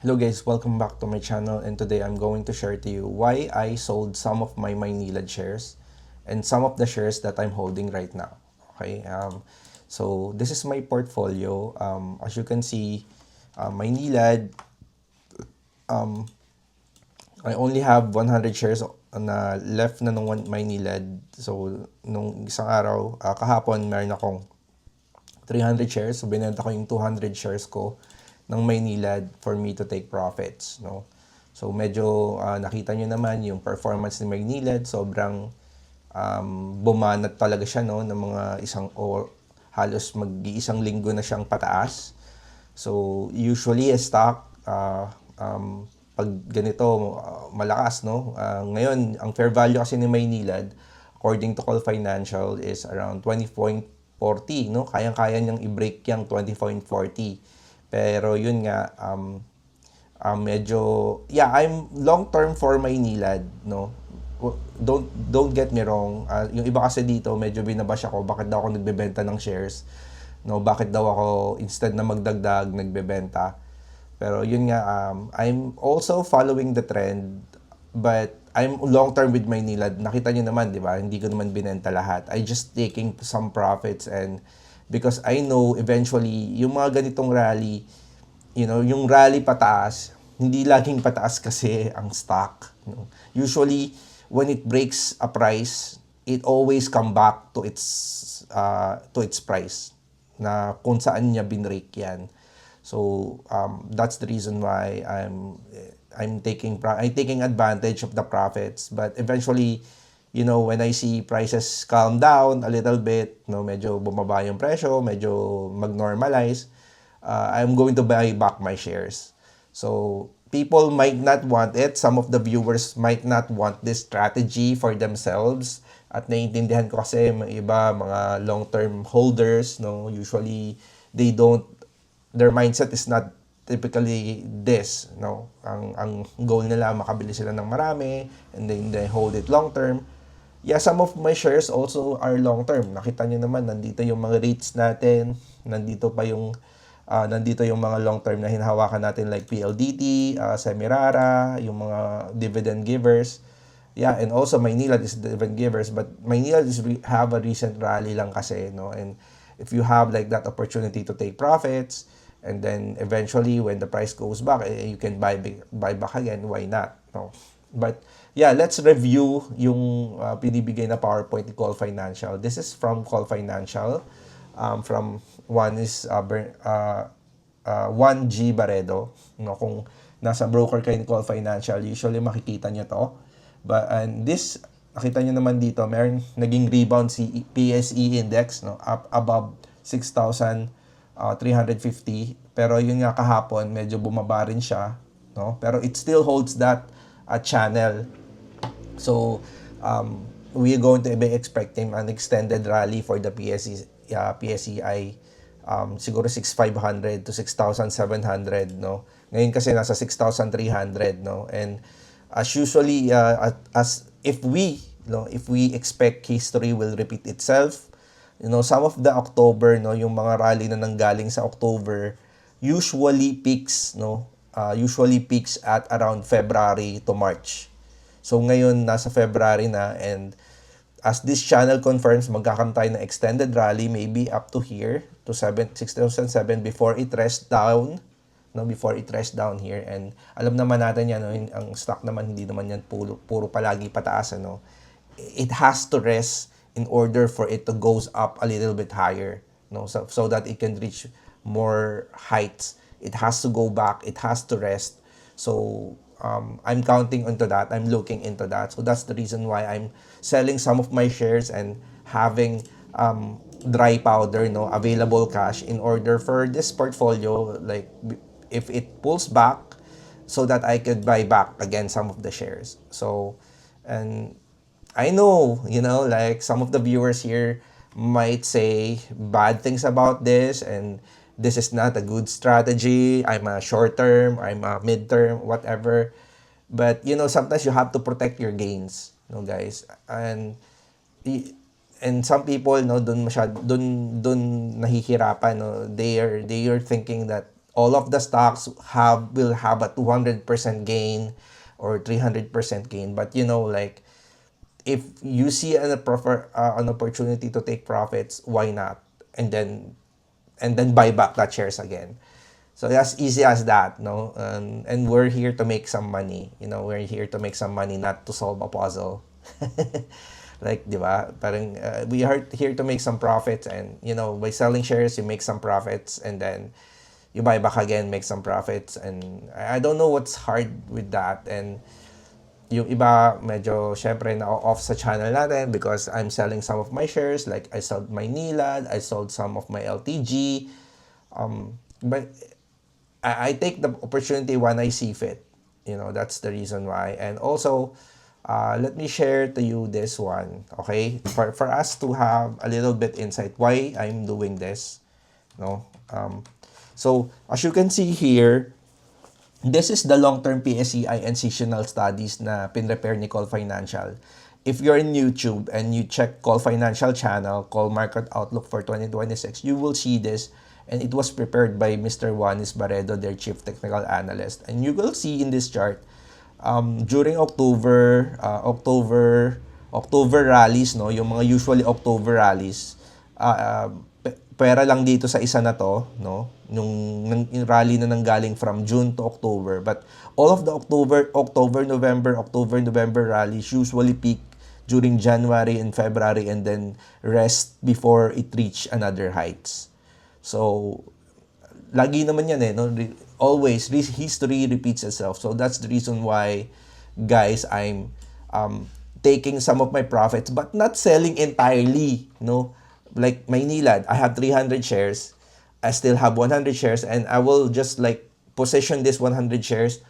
Hello guys, welcome back to my channel, and today I'm going to share to you why I sold some of my Maynilad shares and some of the shares that I'm holding right now. Okay, so this is my portfolio. As you can see, Maynilad, I only have 100 shares na left na nung Maynilad. So nung isang araw, kahapon meron akong 300 shares. So binenta ko yung 200 shares ko ng Maynilad for me to take profits, no? So medyo nakita nyo naman yung performance ni Maynilad, sobrang bumanat talaga siya, no, ng mga isang o halos mag-iisang linggo na siyang pataas. So usually a stock pag ganito malakas, no, ngayon ang fair value kasi ni Maynilad according to Call Financial is around 20.40, no, kayang-kaya niyang i-break yung 20.40. Pero yun nga, medyo, yeah, I'm long term for Maynilad, no. Don't get me wrong. Yung iba kasi dito medyo binabash ako, bakit daw ako nagbebenta ng shares, no? Bakit daw ako instead na magdagdag nagbebenta? Pero yun nga, I'm also following the trend, but I'm long term with Maynilad. Nakita niyo naman, di ba? Hindi ko naman binenta lahat. I just taking some profits, and because I know eventually yung mga ganitong rally, you know, yung rally pataas, hindi laging pataas kasi ang stock, no? Usually when it breaks a price, it always come back to its price na kung saan niya binrake yan. So that's the reason why I'm taking advantage of the profits, but eventually, you know, when I see prices calm down a little bit, no, medyo bumaba yung presyo, medyo mag-normalize, I'm going to buy back my shares. So people might not want it. Some of the viewers might not want this strategy for themselves. At naiintindihan ko kasi may iba, mga long-term holders, no, usually their mindset is not typically this, no. Ang goal nila makabili sila ng marami and then they hold it long term. Yeah, some of my shares also are long term. Nakita niyo naman, nandito yung mga rates natin, nandito yung mga long term na hinahawakan natin like PLDT, Semirara, yung mga dividend givers. Yeah, and also Maynilad is dividend givers, but Maynilad have a recent rally lang kasi, no. And if you have like that opportunity to take profits, and then eventually when the price goes back, you can buy back again, why not, no? But yeah, let's review yung pinibigay na PowerPoint ni Call Financial. This is from Call Financial. From one is 1G Barredo, no? Kung nasa broker kayo ni Call Financial, usually makikita niyo to. And this, nakita niyo naman dito, meron naging rebound si PSE index, no, up above 6,350, pero yun nga kahapon medyo bumaba rin siya, no, pero it still holds that channel. So we are going to be expecting an extended rally for the PSEI, siguro 6,500 to 6,700, no. Ngayon kasi nasa 6,300, no. And as usually, as if we expect history will repeat itself, you know, some of the October, no, yung mga rally na nanggaling sa October usually peaks, no, usually peaks at around February to March. So ngayon nasa February na, and as this channel confirms, magkakaroon tayo ng extended rally maybe up to here to 6,007 before it rests down, no, before it rests down here. And alam naman natin yan, no, ang stock naman hindi naman yan puro palagi pataas, ano. It has to rest in order for it to goes up a little bit higher, no, so that it can reach more heights. It has to go back, it has to rest. So I'm counting into that, I'm looking into that. So that's the reason why I'm selling some of my shares and having dry powder, no, available cash in order for this portfolio, like if it pulls back, so that I could buy back again some of the shares. So, and I know, you know, like some of the viewers here might say bad things about this, and this is not a good strategy. I'm a short term, I'm a mid term, whatever. But you know, sometimes you have to protect your gains, no, guys. And some people, no, dun nahihirapan, no. They are thinking that, all of the stocks will have a 200% gain or 300% gain. But like, if you see an opportunity to take profits, why not? And then buy back that shares again. So as easy as that, no? And we're here to make some money. We're here to make some money, not to solve a puzzle. Like, di ba? Parang we are here to make some profits, and by selling shares, you make some profits, and then you buy back again, make some profits, and I don't know what's hard with that. And yung iba medyo syempre na off sa channel natin because I'm selling some of my shares, like I sold my NILAD, I sold some of my LTG. But I take the opportunity when I see fit. That's the reason why. And also, let me share to you this one, okay? For us to have a little bit insight why I'm doing this, no? So as you can see here, this is the long-term PSEI and seasonal studies na pinrepare ni Call Financial. If you're in YouTube and you check Call Financial channel, Call Market Outlook for 2026, you will see this, and it was prepared by Mr. Juanis Barredo, their Chief Technical Analyst. And you will see in this chart, during October rallies, no, yung mga usually October rallies, pera lang dito sa isa na to, no, yung rally na nanggaling from June to October. But all of the October-November rallies usually peak during January and February and then rest before it reach another heights. So lagi naman yan no? Always history repeats itself. So that's the reason why, guys, I'm taking some of my profits but not selling entirely, no. Like my NILAD, I have 300 shares. I still have 100 shares, and I will just like position this 100 shares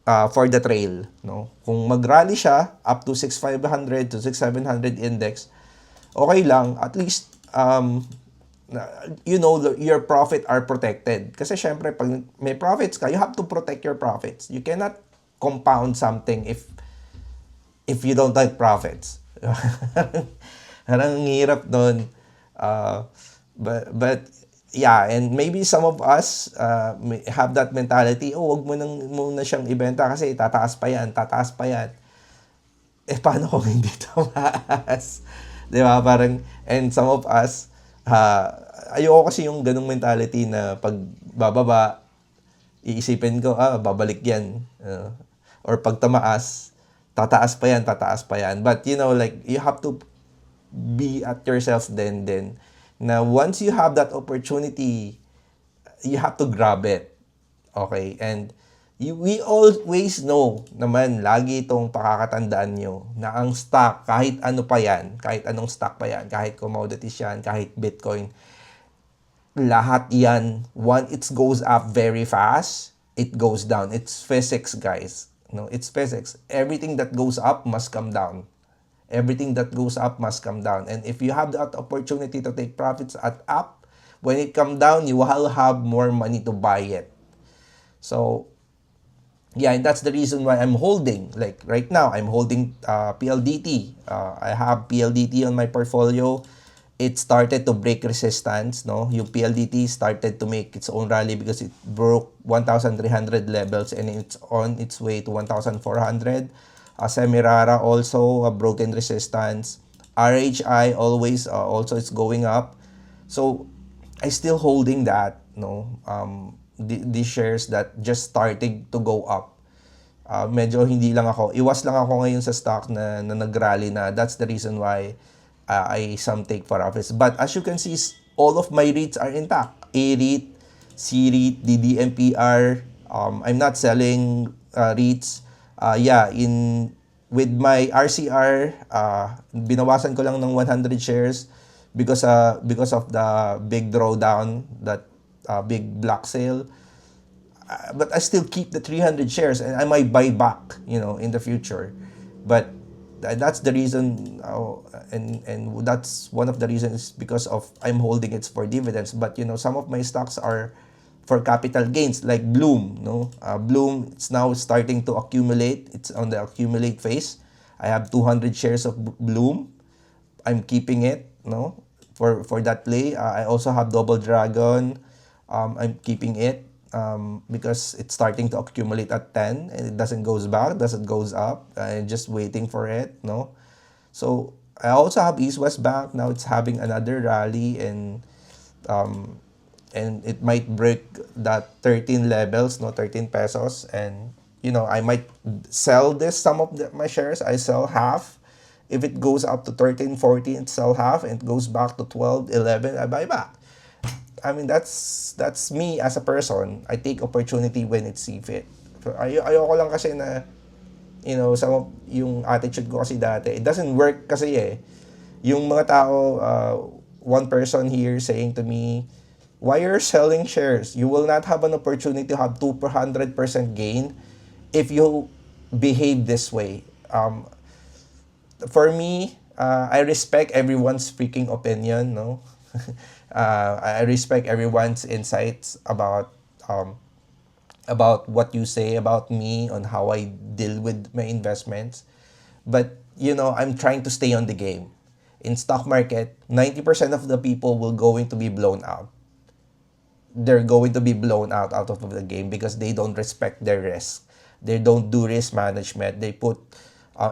for the trail, no? Kung mag-rally siya up to 6,500 to 6,700 index, okay lang. At least your profit are protected. Kasi syempre pag may profits ka, you have to protect your profits. You cannot compound something if you don't like profits. Parang hirap nun. But yeah, and maybe some of us have that mentality, wag mo muna siyang ibenta kasi tataas pa yan. Paano kung hindi tumaas? Di ba? Parang, and some of us, ayoko kasi yung ganung mentality na pag bababa, iisipin ko, babalik yan. Or pag tamaas, tataas pa yan. But like, you have to be at yourself then na once you have that opportunity, you have to grab it. Okay? And we always know naman, lagi itong pakakatandaan nyo, na ang stock, kahit ano pa yan, kahit anong stock pa yan, kahit commodities yan, kahit Bitcoin, lahat yan, it goes up very fast, it goes down. It's physics, guys. No, it's physics. Everything that goes up must come down. Everything that goes up must come down. And if you have that opportunity to take profits at up, when it come down, you will have more money to buy it. So, yeah, and that's the reason why I'm holding. Like right now, I'm holding PLDT. I have PLDT on my portfolio. It started to break resistance, no? Yung PLDT started to make its own rally because it broke 1,300 levels and it's on its way to 1,400. Semirara also broken resistance. RHI always also is going up. So I still holding that, no. These shares that just starting to go up. Medyo hindi lang ako, iwas lang ako ngayon sa stock na nag-rally na. That's the reason why I some take profits. But as you can see, all of my REITs are intact. A-REIT, C-REIT, DDMPR. I'm not selling REITs. With my RCR, binawasan ko lang ng 100 shares because of the big drawdown, that big block sale. But I still keep the 300 shares and I might buy back, in the future. But that's the reason, and that's one of the reasons, because of I'm holding it for dividends. But some of my stocks are for capital gains, like Bloom, no? Bloom, it's now starting to accumulate. It's on the accumulate phase. I have 200 shares of Bloom. I'm keeping it, no? For that play. I also have Double Dragon. I'm keeping it. because it's starting to accumulate at 10 and it doesn't goes back, doesn't goes up. I'm just waiting for it, no? So I also have East West Bank. Now it's having another rally, and it might break that 13 levels, no, 13 pesos. And, I might sell some of my shares. I sell half. If it goes up to 13, 14, sell half, and it goes back to 12, 11, I buy back. I mean, that's me as a person. I take opportunity when it's see fit. So, ayoko lang kasi na, some of yung attitude ko kasi dati, it doesn't work kasi Yung mga tao, one person here saying to me, why you're selling shares? You will not have an opportunity to have 200% gain if you behave this way. For me, I respect everyone's freaking opinion, no? I respect everyone's insights about what you say about me on how I deal with my investments. But, I'm trying to stay on the game. In stock market, 90% of the people will going to be blown out. They're going to be blown out of the game because they don't respect their risk. They don't do risk management. They put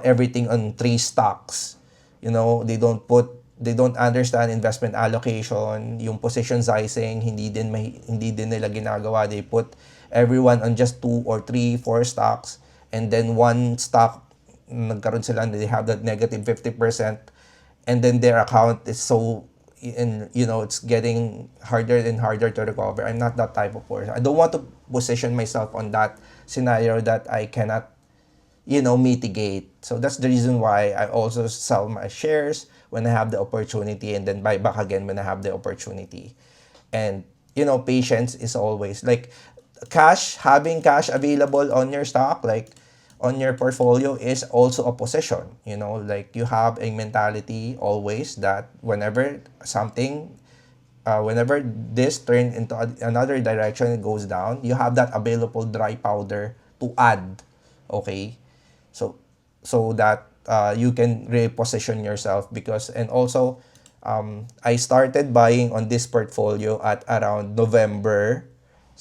everything on 3 stocks. They don't understand investment allocation, yung position sizing, hindi din nila ginagawa. They put everyone on just 2 or 3, 4 stocks, and then one stock nagkaroon sila, they have that negative 50%, and then their account is so, and it's getting harder and harder to recover. I'm not that type of person. I don't want to position myself on that scenario that I cannot mitigate. So that's the reason why I also sell my shares when I have the opportunity, and then buy back again when I have the opportunity. And patience is always like having cash available on your stock, like on your portfolio, is also a position. Like you have a mentality always that whenever this turn into another direction, it goes down, you have that available dry powder to add. Okay, so that you can reposition yourself, and also I started buying on this portfolio at around November.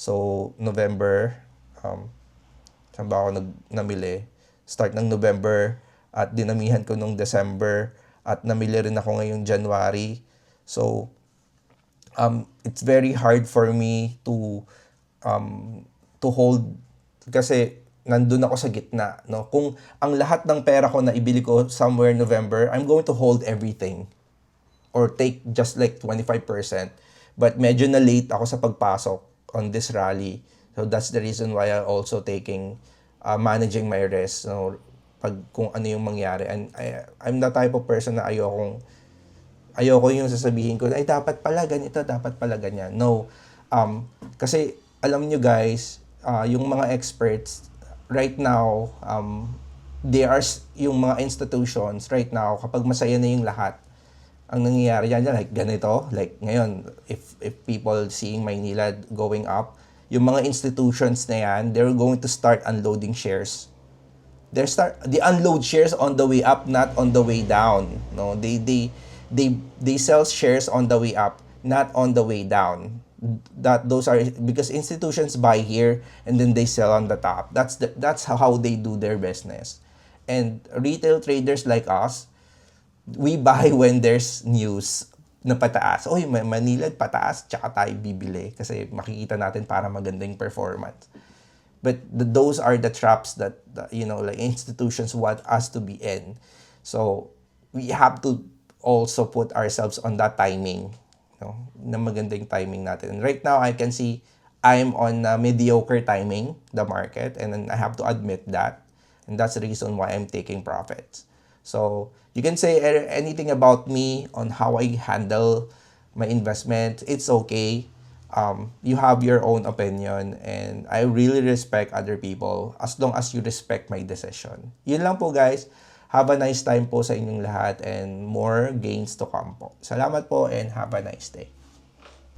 So November, saan ba ako namili? Start ng November, at dinamihan ko nung December, at namili rin ako ngayong January. So it's very hard for me to hold, kasi nandun ako sa gitna, no? Kung ang lahat ng pera ko na ibili ko somewhere November, I'm going to hold everything or take just like 25%. But medyo na late ako sa pagpasok on this rally. So that's the reason why I also managing my risk, kung ano yung mangyari. And I'm the type of person na ayoko yung sasabihin ko, ay dapat pala ganito, dapat pala ganyan. No. Kasi alam nyo guys, yung mga experts right now, yung mga institutions right now, kapag masaya na yung lahat, ang nangyayari yan, like ganito, like ngayon, if people seeing Maynila going up, yung mga institutions na yan, they're going to start unloading shares. They unload shares on the way up, not on the way down. No, they sell shares on the way up, not on the way down. Those are because institutions buy here and then they sell on the top. That's how they do their business. And retail traders like us, we buy when there's news na pataas. Oy, Manila pataas, tsaka tayo bibili kasi makikita natin para magandang performance. But those are the traps that like institutions want us to be in. So we have to also put ourselves on that timing, na magandang timing natin. And right now I can see I'm on mediocre timing, the market, and then I have to admit that. And that's the reason why I'm taking profits. So you can say anything about me on how I handle my investment. It's okay. You have your own opinion, and I really respect other people as long as you respect my decision. Yun lang po guys. Have a nice time po sa inyong lahat, and more gains to come po. Salamat po and have a nice day.